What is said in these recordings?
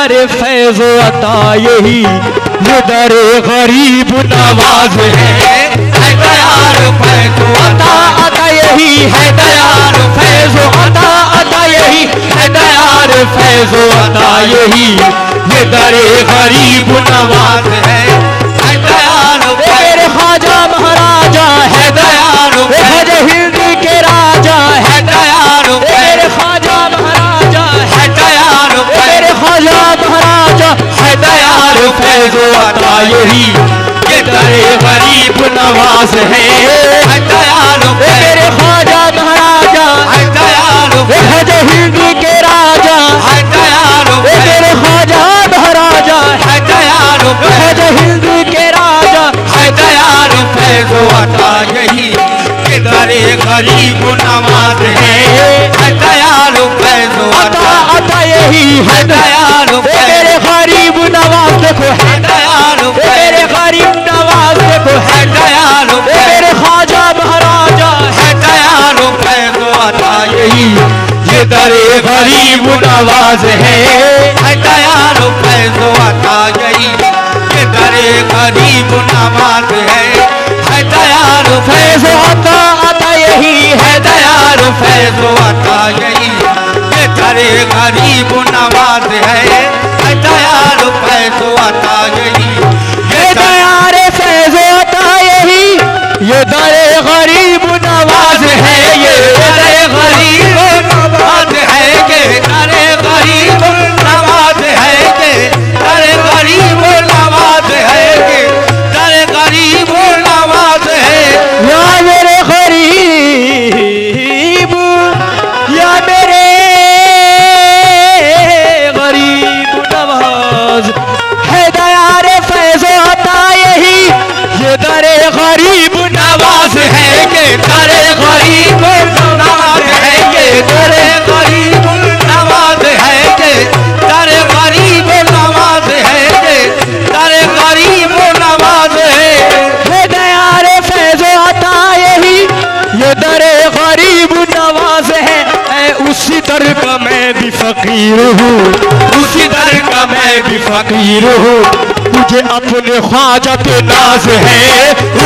दयार फैज़ अता यही ये दर गरीब नवाज है दयार फैज़ अता यही है दयार फैज़ अता यही है दयार फैज़ अता यही ये दर गरीब नवाज है दयार मेरे ख्वाजा महाराजा है दयार ख्वाजा हिंद के राजा है दयार मेरे ख्वाजा महाराजा है दयार मेरे ख्वाजा महाराजा है दयार फैज़ अता यही ये दर गरीब नवाज है दयार मेरे ख्वाजा महाराजा है दयार ख्वाजा हिंद के राजा है दयार मेरे ख्वाजा महाराजा है दयार ख्वाजा हिंद के राजा है दयार फैज़ अता यही ये दर गरीब नवाज है दयार फैज़ अता यही है दयार मेरे गरीब नवाज देखो है दयार मेरे गरीब नवाज देखो है दयार मेरे ख्वाजा महाराजा है दयार फैज़ अता यही ये दर गरीब नवाज है दयार फैज़ अता यही ये दर गरीब नवाज है दयार फैज़ अता यही है दयार फैज़ अता यही ये दर गरीब नवाज है दयार फैज़ अता यही ये दयार फैज़ अता यही ये दर गरीब नवाज है ये दर गरीब नवाज है ये दर गरीब नवाज है ये दर गरीब नवाज है ये दर गरीब नवाज है या मेरे गरीब या मेरे गरीब नवाज है दयार फैज़ अता यही ये दर गरीब नवाज है ये दर गरीब नवाज है ये दर गरीब नवाज है ये दर गरीब नवाज है ये दर गरीब नवाज है दयार फैज़ अता यही ये दर गरीब नवाज है उसी दर का मैं भी फकीर हूँ उसी दर का मैं भी फकीर हूँ मुझे अपने ख्वाजा पे नाज है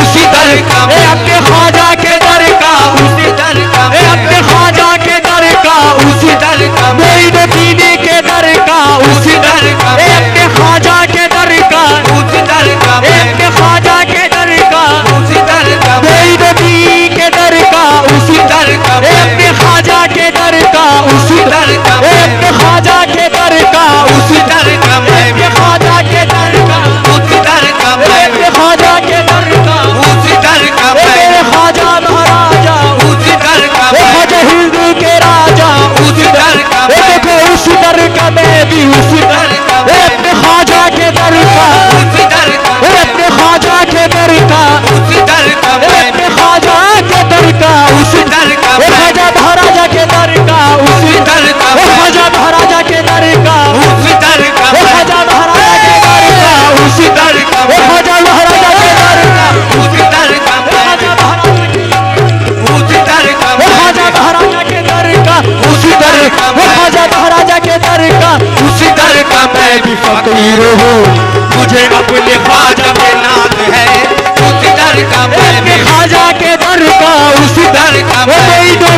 उसी दर का मैं अपने ख्वाजा के दर का उसी दर का मैं अपने ख्वाजा के दर का उसी दर का मेरे दीनी के दर का उसी दर का मैं अपने ख्वाजा के दर का उसी दर का मैं अपने ख्वाजा के दर का उसी दर का मेरे दीनी के दर का उसी दर का मैं अपने ख्वाजा के दर का उसी दर का मैं अपने ख्वाजा के दर का उसी दर का मैं अपने ख्वाजा के दर का उसी दर का मैं अपने ख्वाजा के दर का उसी दर का मेरे ख्वाजा महाराजा उसी दर का ख्वाजा हिंद के राजा उसी दर का देखो उसी दर का मैं भी उसी दर का अपने ख्वाजा के दर का उसी दर का अपने ख्वाजा के दर का उसी दर का अपने ख्वाजा के दर का उसी दर का ख्वाजा महाराजा के दर का उसी दर का ख्वाजा महाराजा के दर का उसी दर का ख्वाजा महाराजा के दर का उसी दर का ख्वाजा महाराजा के दर का उसी दर का ख्वाजा महाराजा के दर का उसी दर का ख्वाजा महाराजा के दर का उसी दर का मैं भी फकीर हूँ मुझे अपने ख्वाजा पे नाज है उसी दर का मैं भी ख्वाजा के दर का उसी दर का मैं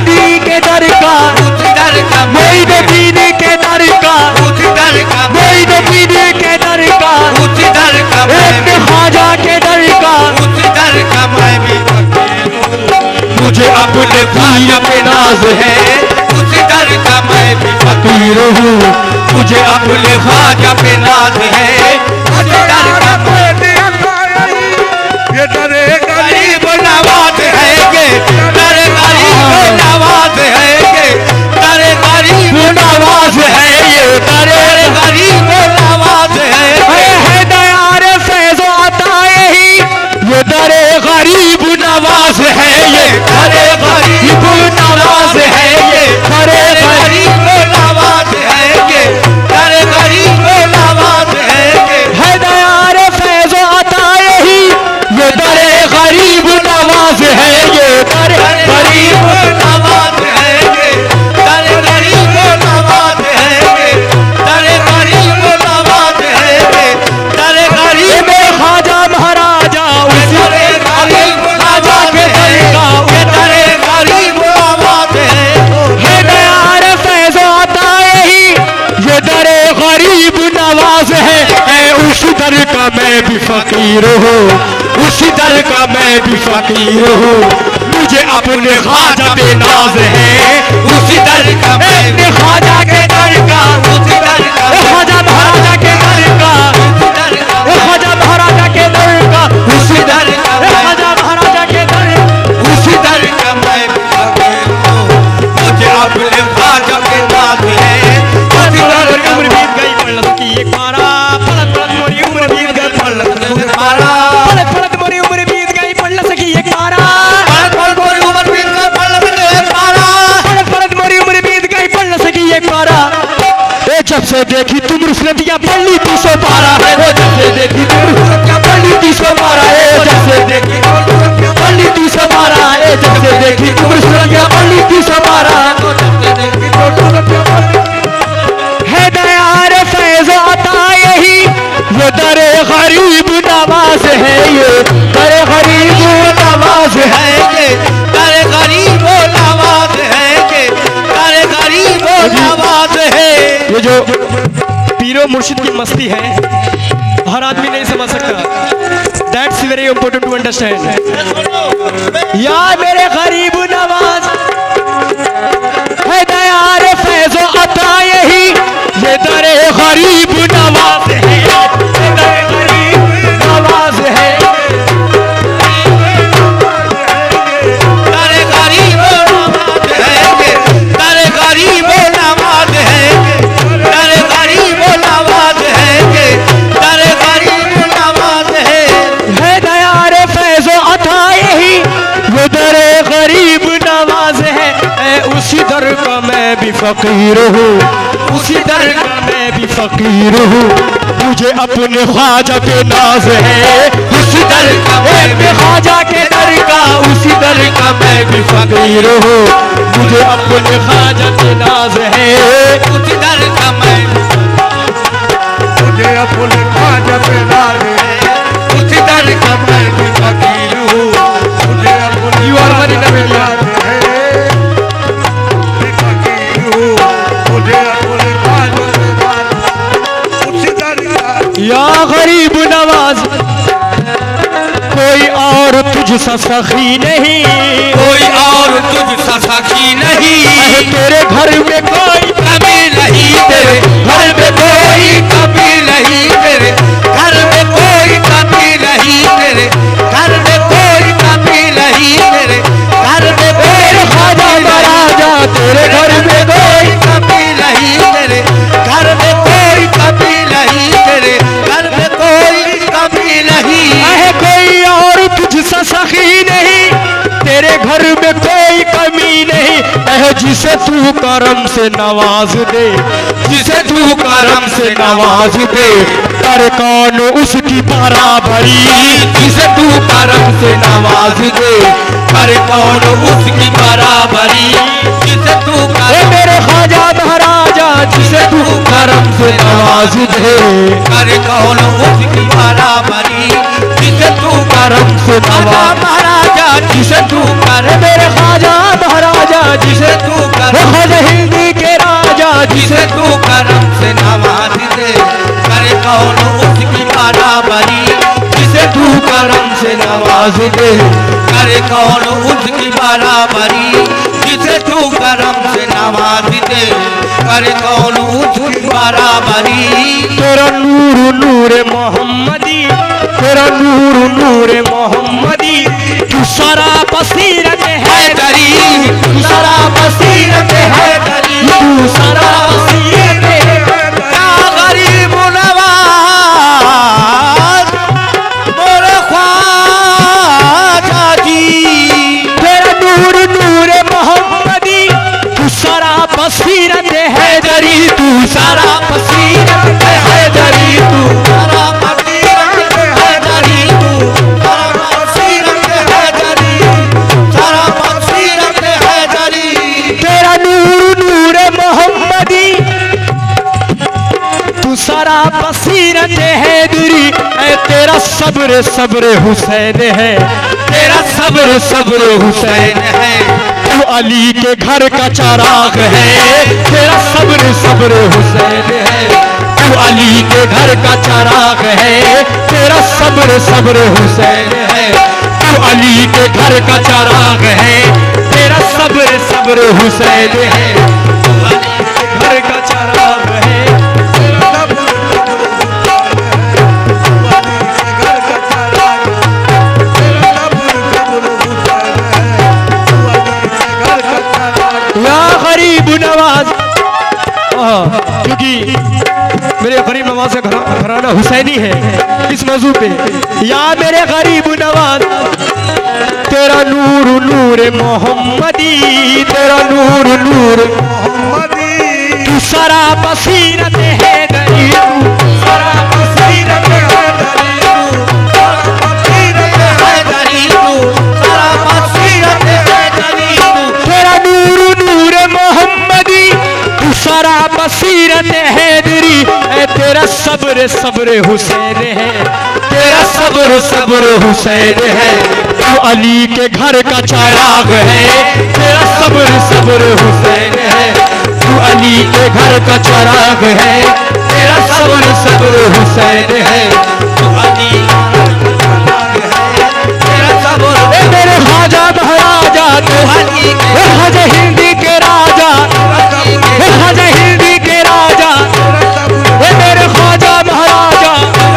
दीनी के दर का उसी दर का मैं दीनी के दर का उसी दर का मैं दीनी के दर का उसी दर का मैं ख्वाजा के दर का उसी दर का मैं भी मुझे अपने ख्वाजा पे नाज है उसी दर का मैं भी फकीर हूँ मुझे अपने ख्वाजा पे नाज है उसी दर का ये दर गरीब नवाज है ये दर गरीब नवाज है ये दर गरीब नवाज है ये दर गरीब नवाज है दयार फैज़ अता यही ये दर गरीब नवाज है ये दर गरीब नवाज है ये दर गरीब नवाज है ये दर गरीब नवाज नवाज है, उसी दर का मैं भी फकीर हूँ, उसी दर का मैं भी फकीर हूँ। मुझे अपने ख्वाजा पे नाज है, उसी दर का मैं ख्वाजा के दर का, उसी दर का ख्वाजा महाराजा के दर का, ख्वाजा महाराजा के दर का, उसी दर का ख्वाजा महाराजा के दर, उसी दर का मैं भी फकीर हूँ। मुझे अपने ख्वाजा के नाज है, उसी दर का। उम्र बीत गई पलक की एक मारा, पलक पलक मोरी उम्र बीत गई पलक की एक मारा, पलक पलक मोरी उम्र बीत गई पलक की एक मारा, पलक पलक मोरी उम्र बीत गई पलक की एक मारा, पलक पलक मोरी उम्र बीत गई पलक की एक मारा। ए जब से देखी तुम रुसलतियाँ पल्ली 300 पारा है, ओ जब से देखी तुम रुसलतियाँ पल्ली 300 पारा है, जब से देखी पल्ली 300 पारा है, जब से देखी तुम रुसलतियाँ पल्ली 300 पारा है। दयार फैज़ अता यही वो दरे गरीब नवाज है, ये दरे गरीब नवाज है, ये दरे गरीब नवाज है, ये दरे गरीब नवाज है। ये जो पीरो मुर्शिद की मस्ती है हर आदमी नहीं समझ सकता। That's very important to understand। या मेरे गरीब नवाज है, दयार फैज़ अता यही ये दरे गरीब नवाज है, ये दरे गरीब नवाज है, दरे गरीब नवाज है, दरे गरीब नवाज है, दरे गरीब नवाज है, दरे गरीब नवाज है। दयार फैज़ अता यही वो दरे गरीब नवाज है, उसी दर का मैं भी फकीर हूँ, उसी दर का मैं भी फकीर हूँ। मुझे अपने ख्वाजा पे नाज है, उसी दर का मैं भी ख्वाजा के दर का, उसी दर का मैं भी फकीर हूँ। मुझे अपने ख्वाजा पे नाज है, उसी दर का मैं, मुझे अपने ख्वाजा पे नाज है, उसी दर का मैं भी फकीर हूँ। मुझे अपने यू आर मनी नबी या गरीब नवाज, कोई और तुझसा सखी नहीं, कोई और तुझसा सखी नहीं, तेरे घर में कोई कमी नहीं, तेरे घर में कोई कमी नहीं, तेरे घर में कोई कमी नहीं, तेरे घर में कोई कमी नहीं, तेरे घर में कोई ख्वाजा महाराजा, तेरे घर में कोई कमी नहीं, तेरे घर में कोई कमी नहीं, तेरे घर में कोई कमी नहीं है। कोई और तुझसा सखी नहीं, तेरे घर में कोई कमी नहीं है। जिसे तू करम से नवाज दे, जिसे तू करम से नवाज दे, कर कौन उसकी बराबरी, जिसे तू करम से नवाज दे, कर कौन उसकी बराबरी, जिसे तू मेरे ख्वाजा महाराजा, जिसे तू करम से नवाज दे, कर कौन उसकी बराबरी, जिसे तू करम से नवाज महाराजा, जिसे तू कर मेरे ख्वाजा महाराजा, जिसे तू कर हिंदी के राजा, जिसे तू करम से नवाज दे, कर कौन उसकी बराबरी, जिसे तू करम से नवाज दे, कर कौन उसकी बराबरी, जिसे तू करम से नवाज दे, कर कौन उसकी बराबरी। तेरा नूर नूर मोहम्मदी, तेरा नूर नूर मोहम्मदी, तू सारा बसीरत है दरी, तू सारा बसीरत है दरी, तू सारा बसीरत है दरी। या गरीब नवाज मोरे ख्वाजा जी, तेरा नूर नूर मोहम्मदी, तू सारा बसीरत है दरी, तू सारा बसीरत है दरी, तू सारा बसीरत है दरी, तू सारा बसीरत है दरी, सारा बसीरत है दरी। तेरा नूर नूर मोहम्मदी, तू सारा बसीरत है दरी, तेरा सब्र सब्र हुसैन है, तेरा सब्र सब्र हुसैन है, तू अली के घर का चराग है, तेरा सब्र सब्र हुसैन है, तू अली के घर का चराग है, तेरा सब्र सब्र हुसैन है। तू अली के घर का चराग है, तेरा सब्र सब्र हुसैन है। तू अली के घर का चराग है, नवाज। क्योंकि मेरे गरीब नवाज का घराना हुसैनी है, इस मौजू पे या मेरे गरीब नवाज, तेरा नूर नूर मोहम्मदी, तेरा नूर नूर मोहम्मदी, तू सरा बसीरत है दरी, सरा बसीरत है दरी, सरा बसीरत है दरी, तेरा नूर नूर मोहम्मदी, तू सरा बसीरत हैदरी, तेरा सब्र सब्र हुसैन है, तेरा सब्र सब्र हुसैन है। तू अली के घर का चराग है, तेरा सब्र सब्र हुसैन है। तू अली के घर का चराग है, तेरा सब्र सब्र हुसैन है। तू अली का चराग है, तेरा सब्र, मेरे ख्वाजा महाराजा, तू अली के ख्वाजा हिंदी के राजा, ख्वाजा हिंदी के राजा, मेरे ख्वाजा महाराजा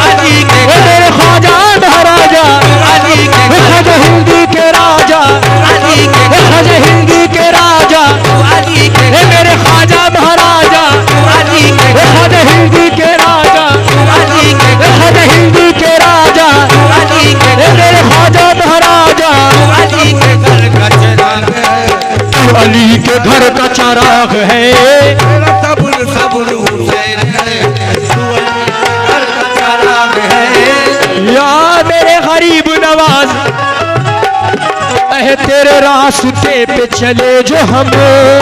अली के, मेरे ख्वाजा महाराजा अली के, ख्वाजा हिंदी के राजा अली के, ख्वाजा हिंदी के राजा अली के, मेरे ख्वाजा महाराजा अली के, ख्वाजा हिंदी के राजा अली के, ख्वाजा हिंदी के राजा अली के, मेरे ख्वाजा महाराजा अली के घर का चराग है। तू अली के घर का चराग है, तेरा सब्र सब्र हुसैन है। तू अली के घर का चराग है। या मेरे गरीब नवाज, तेरे रास्ते पे चले जो हम,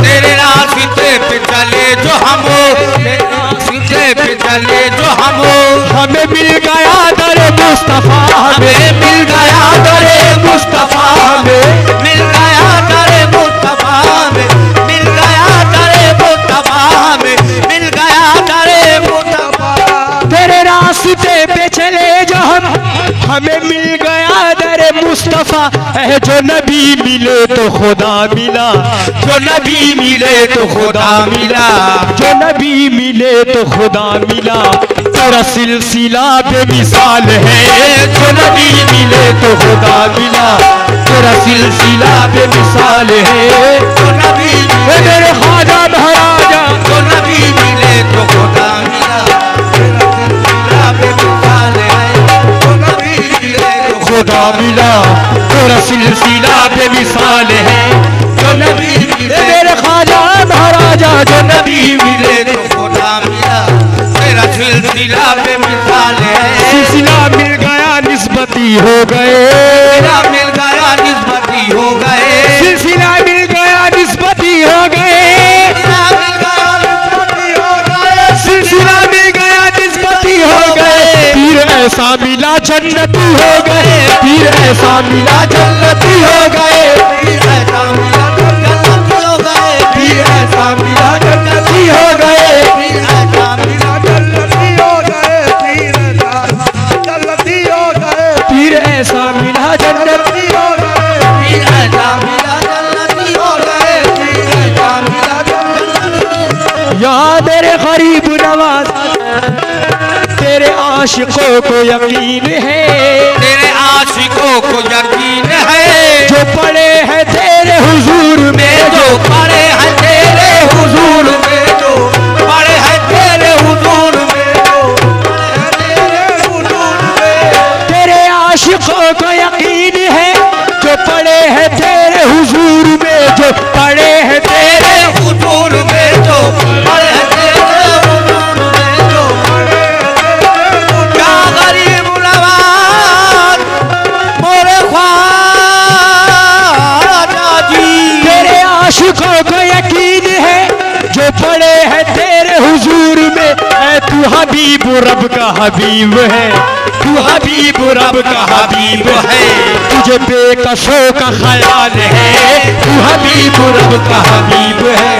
तेरे रास्ते पे चले जो हम, तेरे रास्ते पे चले जो हम, हमें मिल गया दरे मुस्तफा, हमें मिल गया दरे मुस्तफा, हमें मिल गया दरे मुस्तफा, हमें मिल गया दरे मुस्तफा, हमें मिल गया दरे मुस्तफा। तेरे रास्ते पे चले जो हम, हमें मिल गया दरे मुस्तफा है। जो नबी मिले तो खुदा मिला, जो नबी मिले तो खुदा मिला, जो नबी मिले तो खुदा मिला, तेरा सिलसिला बेमिसाल है। जो नबी मिले तो खुदा मिला, तेरा सिलसिला बेमिसाल है। जो नबी मिले, मेरे ख्वाजा महाराजा, जो नबी मिले तो खुदा मिला, तेरा सिलसिला बेमिसाल है। जो नबी मिले तो खुदा मिला, तेरा सिलसिला बेमिसाल है। जो नबी मिले, मेरे ख्वाजा महाराजा, जो नबी मिले तो खुदा मिला, तेरा सिलसिला बेमिसाल है। सिलसिला मिल गया निस्बती हो गए, सिलसिला मिल गया निस्बती हो गए, सिलसिला मिल गया निस्बती हो गए, सिलसिला मिल गया निस्बती हो गए। पीर ऐसा मिला जन्नती हो गए, पीर ऐसा मिला जन्नती हो गए, पीर ऐसा मिला जन्नती हो गए, पीर ऐसा मिला जन्नती हो गए, पीर ऐसा मिला जन्नती हो गए, पीर ऐसा जन्नती हो गए, पीर ऐसा मिला जन्नती हो गए, पीर ऐसा मिला जन्नती हो गए, पीर ऐसा मिला जन्नती। या मेरे गरीब नवाज, तेरे आशिकों को यकीन है, तेरे आशिकों को यकीन है, जो पड़े हैं तेरे हुजूर में, जो पड़े हैं तेरे हुजूर में, जो पड़े हैं तेरे हुजूर में, जो पड़े हैं तेरे हुजूर में, तेरे आशिकों को यकीन है, जो पड़े हैं तेरे हुजूर में, जो पड़े हैं तेरे हुजूर में, जो पड़े हैं तेरे हुजूर में, जो पड़े हैं। क्या गरीब नवाज मोरे ख्वाजा जी, तेरे आशिकों को यकीन है, जो पड़े हैं तेरे हुजूर में। तू हबीब रब का हबीब है, तू हबीब रब का हबीब है, तुझे बेकसों का ख्याल है। तू हबीब रब का हबीब है,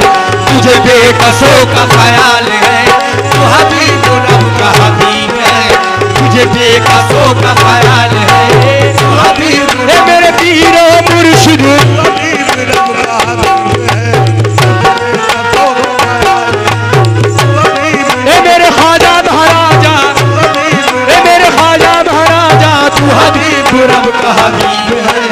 तुझे बेकसों का ख्याल है। तू हबीब रब का का ख्याल है, तू हबीब मेरे पीरो मुर्शिद, मेरे ख्वाजा महाराजा, मेरे ख्वाजा महाराजा, तू हबीब रब का हबीब है,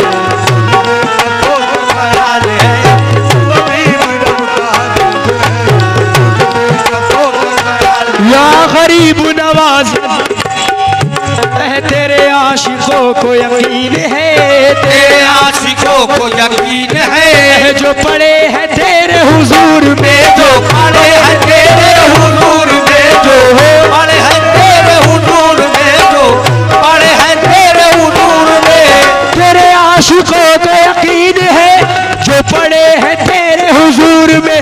या गरीब नवाज तेरे आशिकों को यकीन है, तेरे आशिकों को यकीन है, जो पड़े हैं तेरे हुजूर में, जो पड़े हैं तेरे हुजूर में, जो पड़े हैं तेरे हुजूर में, जो पड़े हैं तेरे हुजूर में, तेरे आशिकों को यकीन है, जो पड़े हैं तेरे हुजूर में,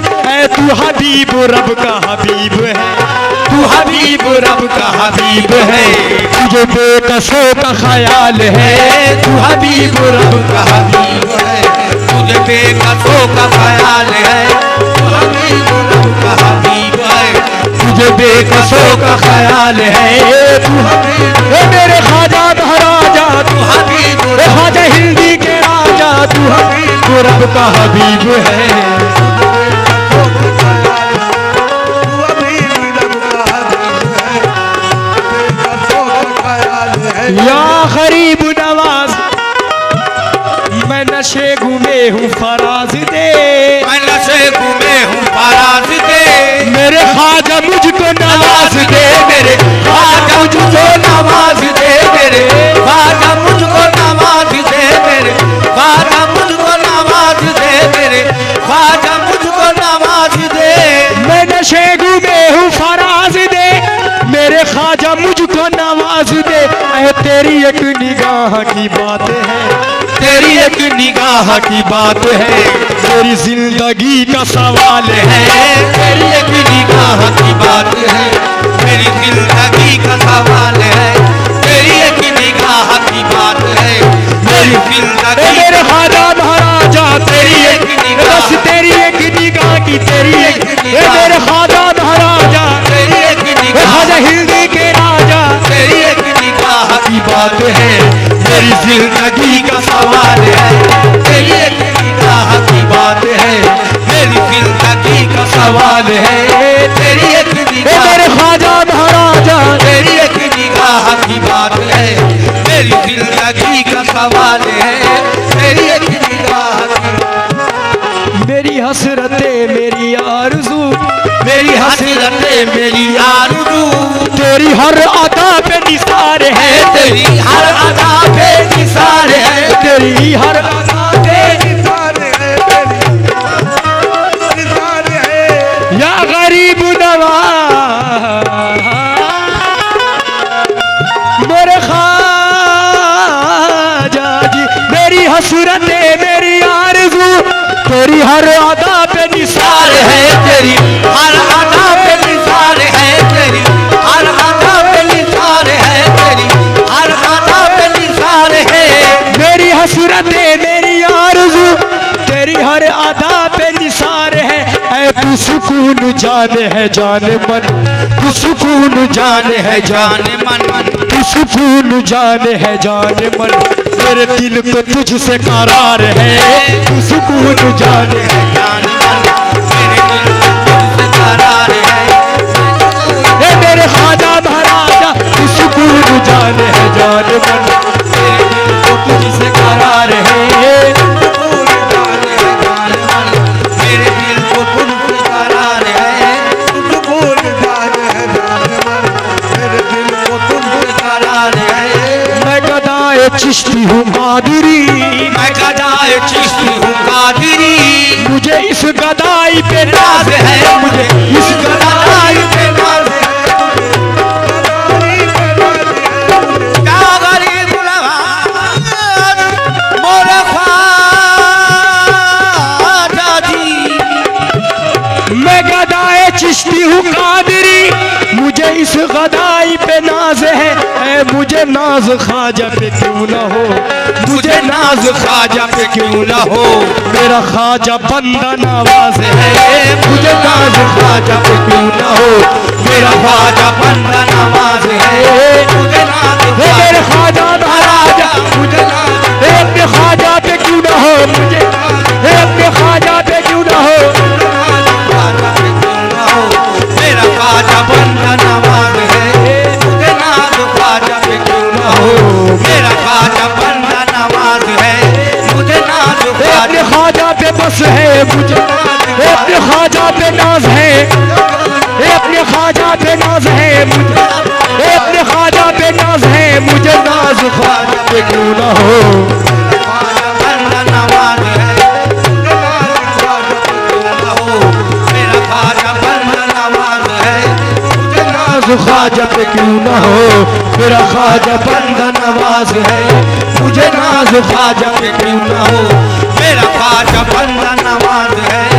तू हबीब रब का हबीब है, तू हबीब रब का हबीब है, तुझे बेकसों का ख्याल है, तू हबीब रब का हबीब है, तुझे बेकसों का ख्याल है, तू हबीब रब का हबीब है, तुझे बेकसों का ख्याल है, तू हबीब मेरे ख्वाजा महाराजा, तू हबीब ख्वाजा हिंदी के राजा, तू हबीब रब का हबीब है, या गरीब नवाज मैं नशे घूमे हूँ फराज दे, मैं नशे घूमे हूँ फराज दे, मेरे ख्वाजा मुझको नवाज दे, मेरे ख्वाजा मुझको नवाज दे, मेरे ख्वाजा मुझको नवाज दे, मेरे ख्वाजा मुझको नवाज दे, मेरे ख्वाजा मुझको नवाज दे, मैं नशे घूमे हूँ फराज दे, मेरे ख्वाजा मुझको नवाज दे, तेरी एक निगाह की बात है, तेरी एक निगाह की बात है, तेरी जिंदगी का सवाल है, तेरी एक निगाह की बात है, मेरी जिंदगी का सवाल है, तेरी एक निगाह की बात है, मेरी जिंदगी मेरे ख्वाजा महाराजा, तेरी एक निगाह, बस तेरी एक निगाह की, तेरी एक मेरे ख्वाजा महाराजा, तेरी एक निगाह, ख्वाजा हिंदी के राजा, तेरी एक निगाह की बात है, मेरी जिंदगी का सवाल है, तेरी एक निगाह की बात है, मेरी जिंदगी का सवाल है, तेरी एक निगाह मेरे ख्वाजा महाराजा, तेरी एक निगाह की बात है, मेरी जिंदगी का सवाल है, तेरी एक निगाह की, मेरी हसरतें मेरी आरज़ू, मेरी हसरतें मेरी आरज़ू, तेरी हर अदा पे निसार है, तेरी हर अदा पे निसार है, तेरी हर अदा पे निसार है, निसार है, या गरीब नवाज मेरे ख्वाजा जी, मेरी हसरतें मेरी आरज़ू, तेरी हर अदा पे निसार है, तेरी हर अदा पे निसार है, तेरी हर अदा पे निसार है, तेरी हर अदा पे निसार है, मेरी हसरतें मेरी आरज़ू, तेरी हर अदा पे निसार है, तू सुकून जान है जान मन, तू सुकून जान है जान मन, तू सुकून जान है जान मन, मेरे दिल को तुझसे करार है, तू सुकून जान है जान मन, मेरे दिल को तुझसे करार है, मेरे ख्वाजा महाराजा, तू सुकून जान है जान मन, मेरे दिल को तुझसे करार है, मेरे दिल को तुझसे करार है, सुकून जान है जान मन, मेरे दिल को तुझसे करार है, मैं गदाए चिश्ती हूँ कादरी, मैं गदाए चिश्ती हूँ कादरी, मुझे इस गदाई पे नाज है, मुझे इस गदाई पे नाज है, क्या गरीब नवाज मोरे ख्वाजा जी, मैं गदाए चिश्ती हूँ कादरी, मुझे इस गदाई पे नाज है, मुझे नाज ख्वाजा पे क्यों ना हो, मुझे नाज ख्वाजा पे क्यों ना हो, मेरा ख्वाजा बंदा नवाज है, मुझे नाज ख्वाजा पे क्यों ना हो, मेरा ख्वाजा बंदा नवाज है, मुझे नाज मेरे ख्वाजा नाज है मुझे, अपने ख्वाजा पे नाज है, अपने ख्वाजा पे नाज है मुझे, अपने ख्वाजा पे नाज है मुझे, नाज ख्वाजा पे क्यों ना हो। ख्वाजा पे क्यों ना हो, मेरा ख्वाजा बंदा नवाज है, मुझे नाज ख्वाजा पे क्यों ना हो, मेरा ख्वाजा बंदा नवाज है।